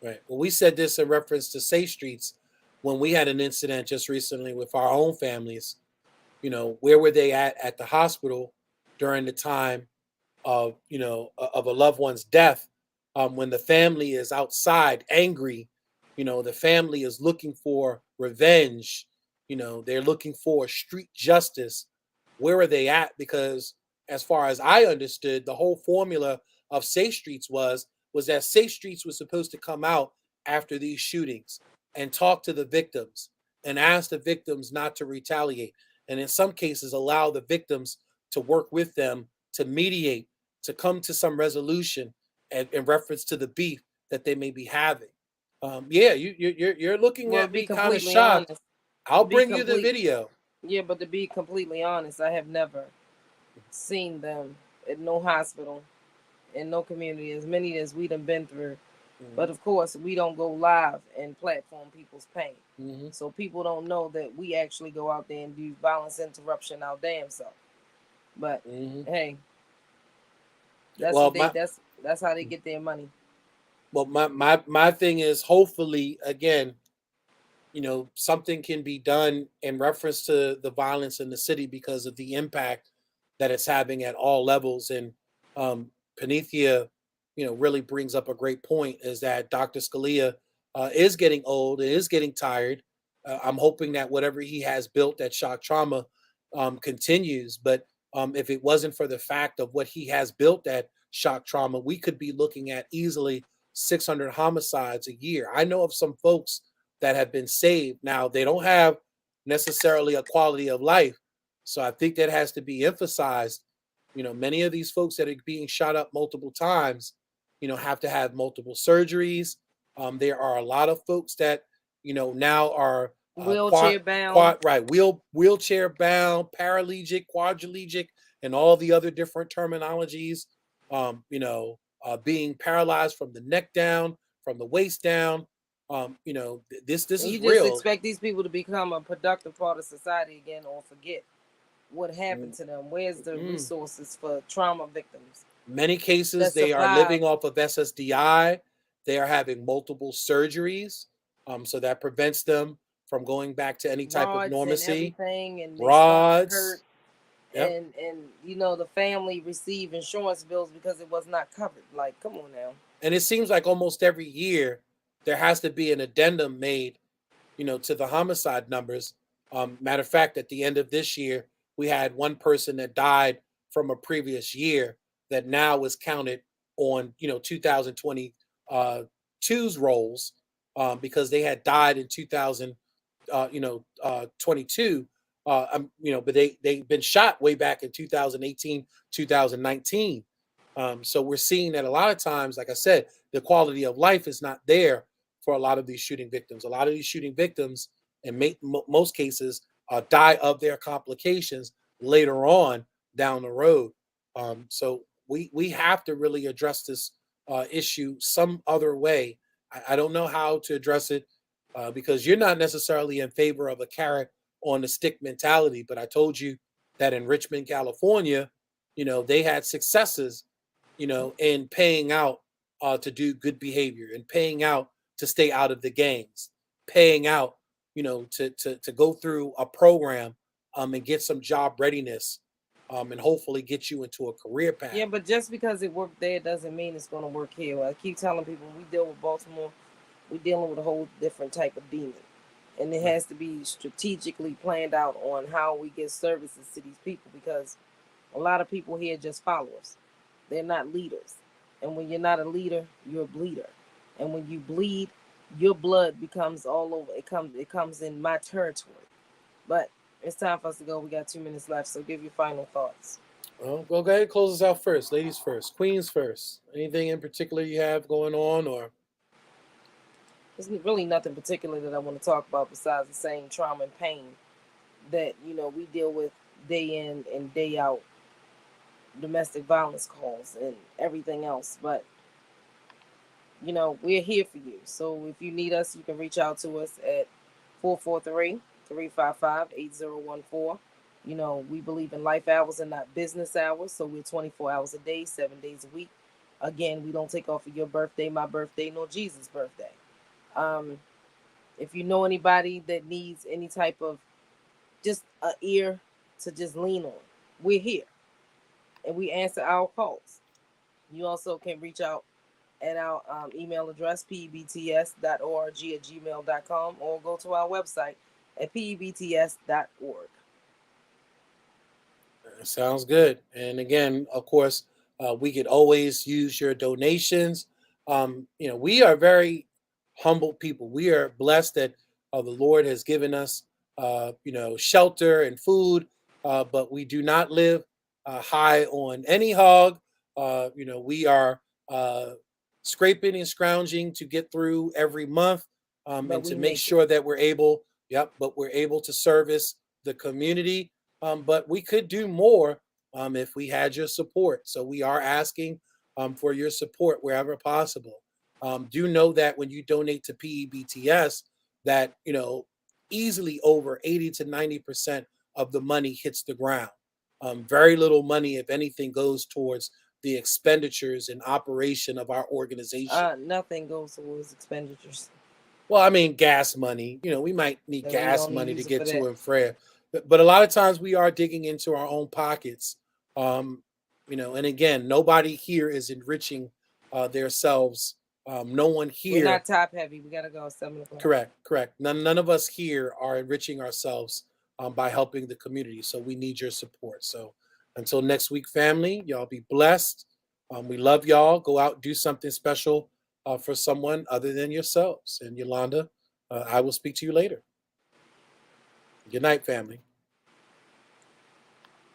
Right. Well, we said this in reference to safe streets when we had an incident just recently with our own families. Where were they at the hospital during the time of a loved one's death? When the family is outside angry, the family is looking for revenge. They're looking for street justice. Where are they at? Because as far as I understood, the whole formula of Safe Streets was that Safe Streets was supposed to come out after these shootings and talk to the victims and ask the victims not to retaliate, and in some cases allow the victims to work with them to mediate, to come to some resolution in reference to the beef that they may be having. Yeah, you're looking Well, at to be me kind of completely shocked. honest, to I'll be bring you the complete, video. yeah, but to be completely honest, I have never seen them at no hospital, in no community, as many as we done been through. But Hmm. of course, we don't go live and platform people's pain. Hmm. So people don't know that we actually go out there and do violence interruption our damn self. But Hmm. hey, that's Well, what they my that's how they get their money. my thing is, hopefully, again, something can be done in reference to the violence in the city because of the impact that it's having at all levels. And Panethia, really brings up a great point, is that Dr. Scalia is getting old and is getting tired. I'm hoping that whatever he has built at shock trauma continues. But if it wasn't for the fact of what he has built at shock trauma, we could be looking at easily 600 homicides a year. I know of some folks that have been saved. Now, they don't have necessarily a quality of life. So I think that has to be emphasized. Many of these folks that are being shot up multiple times, have to have multiple surgeries. There are a lot of folks that, now are Wheelchair bound. wheelchair bound, paralegic, quadrilegic, and all the other different terminologies. Being paralyzed from the neck down, from the waist down. This And is you just real. expect these people to become a productive part of society again or forget what happened Mm, to them. Where's the mm. resources for trauma victims Many cases, that they are survive living off of SSDI. They are having multiple surgeries, so that prevents them from going back to any type of rods and normalcy. everything and they start to hurt? Rods, Yep. and you know the family receive insurance bills because it was not covered. Like, come on now. And it seems like almost every year there has to be an addendum made, to the homicide numbers. Matter of fact, at the end of this year, we had one person that died from a previous year that now was counted on, 2022's rolls, because they had died in 22. But they've been shot way back in 2018, 2019. So we're seeing that a lot of times, like I said, the quality of life is not there for a lot of these shooting victims. A lot of these shooting victims, in most cases, die of their complications later on down the road. So we have to really address this issue some other way. I don't know how to address it, because you're not necessarily in favor of a carrot on the stick mentality. But I told you that in Richmond, California, they had successes, in paying out to do good behavior, and paying out to stay out of the gangs, paying out, to go through a program, and get some job readiness, and hopefully get you into a career path. Yeah, but just because it worked there doesn't mean it's going to work here. I keep telling people when we deal with Baltimore, we're dealing with a whole different type of demon. And it has to be strategically planned out on how we get services to these people, because a lot of people here just followers. They're not leaders. And when you're not a leader, you're a bleeder. And when you bleed, your blood becomes all over. It comes in my territory. But it's time for us to go. We got 2 minutes left, so give your final thoughts. Well, go ahead and close us out first. Ladies first. Queens first. Anything in particular you have going on, or? There's really nothing particular that I want to talk about besides the same trauma and pain that, we deal with day in and day out. Domestic violence calls and everything else. But, we're here for you. So if you need us, you can reach out to us at 443-355-8014. We believe in life hours and not business hours. So we're 24 hours a day, 7 days a week. Again, we don't take off of your birthday, my birthday, nor Jesus' birthday. If you know anybody that needs any type of just an ear to just lean on, we're here. And we answer our calls. You also can reach out at our email address, pebts.org@gmail.com, or go to our website at pebts.org. Sounds good. And again, of course, we could always use your donations. We are very humble people. We are blessed that the Lord has given us, shelter and food, but we do not live high on any hog. We are scraping and scrounging to get through every month, and to make sure that we're able, but we're able to service the community. But we could do more if we had your support. So we are asking for your support wherever possible. Do know that when you donate to PEBTS, that easily over 80 to 90% of the money hits the ground. Very little money, if anything, goes towards the expenditures and operation of our organization. Nothing goes towards expenditures. Well, I mean, gas money. We might need gas money to get to and fro. But a lot of times we are digging into our own pockets. And again, nobody here is enriching themselves. No one here. We're not top heavy. We gotta go 7 o'clock. Correct. None of us here are enriching ourselves by helping the community. So we need your support. So until next week, family, y'all be blessed. We love y'all. Go out, do something special for someone other than yourselves. And Yolanda, I will speak to you later. Good night, family.